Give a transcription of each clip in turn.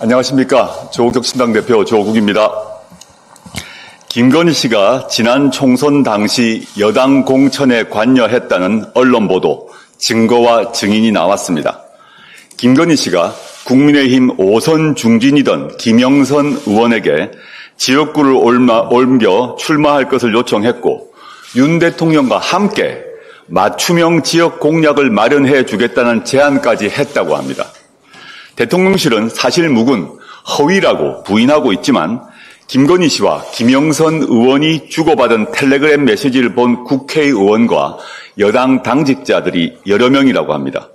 안녕하십니까. 조국혁신당 대표 조국입니다. 김건희 씨가 지난 총선 당시 여당 공천에 관여했다는 언론 보도, 증거와 증인이 나왔습니다. 김건희 씨가 국민의힘 5선 중진이던 김영선 의원에게 지역구를 옮겨 출마할 것을 요청했고, 윤 대통령과 함께 맞춤형 지역 공약을 마련해 주겠다는 제안까지 했다고 합니다. 대통령실은 사실 묵은 허위라고 부인하고 있지만 김건희 씨와 김영선 의원이 주고받은 텔레그램 메시지를 본 국회의원과 여당 당직자들이 여러 명이라고 합니다.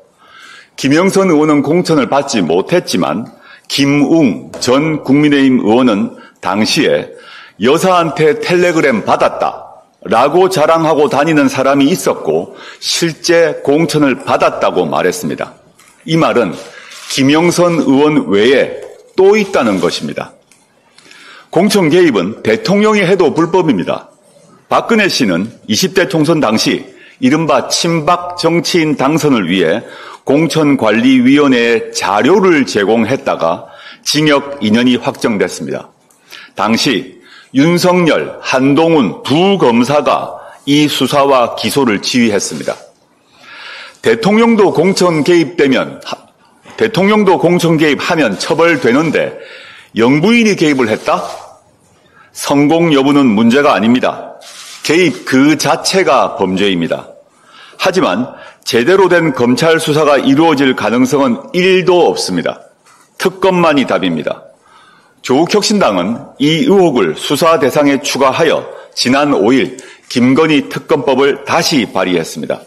김영선 의원은 공천을 받지 못했지만 김웅 전 국민의힘 의원은 당시에 여사한테 텔레그램 받았다라고 자랑하고 다니는 사람이 있었고 실제 공천을 받았다고 말했습니다. 이 말은 김영선 의원 외에 또 있다는 것입니다. 공천 개입은 대통령이 해도 불법입니다. 박근혜 씨는 20대 총선 당시 이른바 친박 정치인 당선을 위해 공천관리위원회에 자료를 제공했다가 징역 2년이 확정됐습니다. 당시 윤석열, 한동훈 두 검사가 이 수사와 기소를 지휘했습니다. 대통령도 공천 개입하면 처벌되는데 영부인이 개입을 했다? 성공 여부는 문제가 아닙니다. 개입 그 자체가 범죄입니다. 하지만 제대로 된 검찰 수사가 이루어질 가능성은 1도 없습니다. 특검만이 답입니다. 조국혁신당은 이 의혹을 수사 대상에 추가하여 지난 5일 김건희 특검법을 다시 발의했습니다.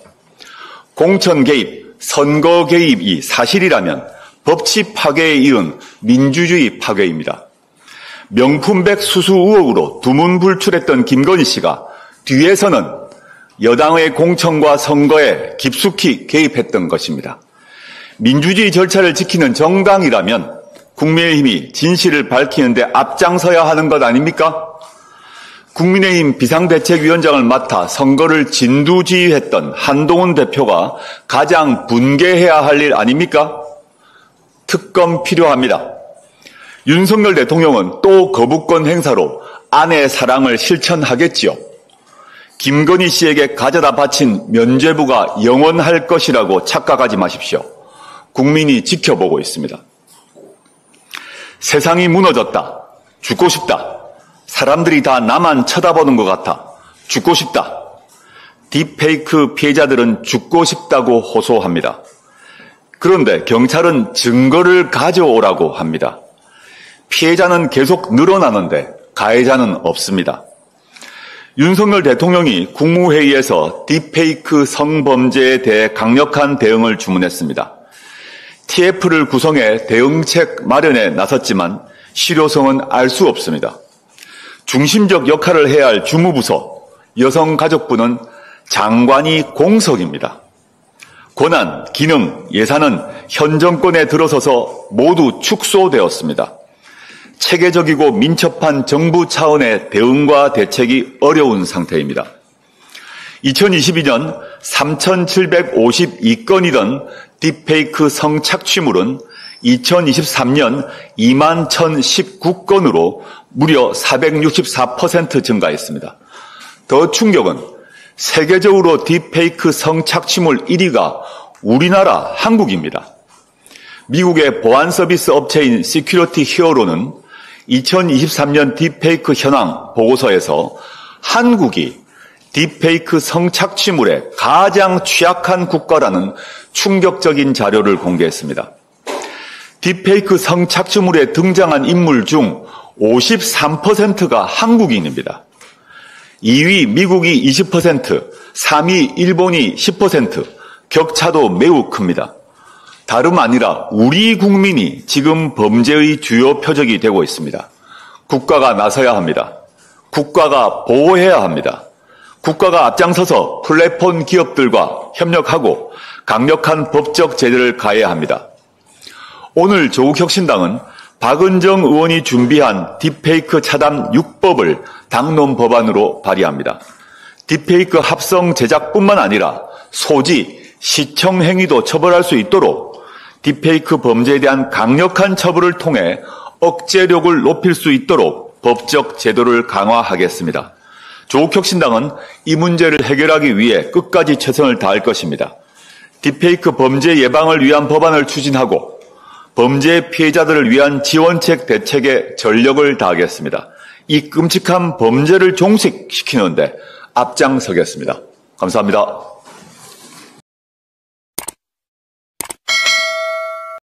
공천 개입, 선거 개입이 사실이라면 법치 파괴에 이은 민주주의 파괴입니다. 명품백 수수 의혹으로 두문불출했던 김건희 씨가 뒤에서는 여당의 공천과 선거에 깊숙이 개입했던 것입니다. 민주주의 절차를 지키는 정당이라면 국민의힘이 진실을 밝히는데 앞장서야 하는 것 아닙니까? 국민의힘 비상대책위원장을 맡아 선거를 진두지휘했던 한동훈 대표가 가장 분개해야 할 일 아닙니까? 특검 필요합니다. 윤석열 대통령은 또 거부권 행사로 아내 사랑을 실천하겠지요. 김건희 씨에게 가져다 바친 면죄부가 영원할 것이라고 착각하지 마십시오. 국민이 지켜보고 있습니다. 세상이 무너졌다. 죽고 싶다. 사람들이 다 나만 쳐다보는 것 같아. 죽고 싶다. 딥페이크 피해자들은 죽고 싶다고 호소합니다. 그런데 경찰은 증거를 가져오라고 합니다. 피해자는 계속 늘어나는데 가해자는 없습니다. 윤석열 대통령이 국무회의에서 딥페이크 성범죄에 대해 강력한 대응을 주문했습니다. TF를 구성해 대응책 마련에 나섰지만 실효성은 알 수 없습니다. 중심적 역할을 해야 할 주무부서, 여성가족부는 장관이 공석입니다. 권한, 기능, 예산은 현 정권에 들어서서 모두 축소되었습니다. 체계적이고 민첩한 정부 차원의 대응과 대책이 어려운 상태입니다. 2022년 3,752건이던 딥페이크 성착취물은 2023년 21,019건으로 무려 464% 증가했습니다. 더 충격은 세계적으로 딥페이크 성착취물 1위가 우리나라 한국입니다. 미국의 보안 서비스 업체인 시큐리티 히어로는 2023년 딥페이크 현황 보고서에서 한국이 딥페이크 성착취물에 가장 취약한 국가라는 충격적인 자료를 공개했습니다. 딥페이크 성착취물에 등장한 인물 중 53%가 한국인입니다. 2위 미국이 20%, 3위 일본이 10%, 격차도 매우 큽니다. 다름 아니라 우리 국민이 지금 범죄의 주요 표적이 되고 있습니다. 국가가 나서야 합니다. 국가가 보호해야 합니다. 국가가 앞장서서 플랫폼 기업들과 협력하고 강력한 법적 제재를 가해야 합니다. 오늘 조국혁신당은 박은정 의원이 준비한 딥페이크 차단 6법을 당론 법안으로 발의합니다. 딥페이크 합성 제작뿐만 아니라 소지, 시청 행위도 처벌할 수 있도록 딥페이크 범죄에 대한 강력한 처벌을 통해 억제력을 높일 수 있도록 법적 제도를 강화하겠습니다. 조국혁신당은 이 문제를 해결하기 위해 끝까지 최선을 다할 것입니다. 딥페이크 범죄 예방을 위한 법안을 추진하고 범죄 피해자들을 위한 지원책 대책에 전력을 다하겠습니다. 이 끔찍한 범죄를 종식시키는데 앞장서겠습니다. 감사합니다.